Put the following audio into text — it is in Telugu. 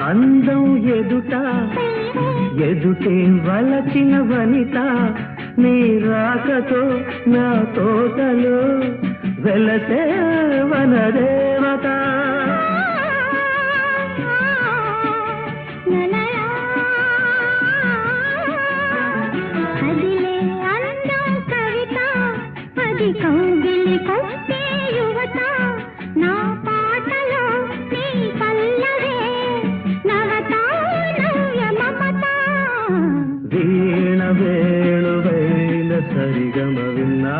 అందం ఎదుట ఎదుటే వలచిన వనిత నీ రాకతో నా తోటలో వెలసే వనదేవత అదిలే అందం కవిత అది కౌగిలి కొట్టే యువత నా పాటలో నీ పల్లవే నవత నవ్య మమత వీణ వేణువైన సరిగమ విన్నా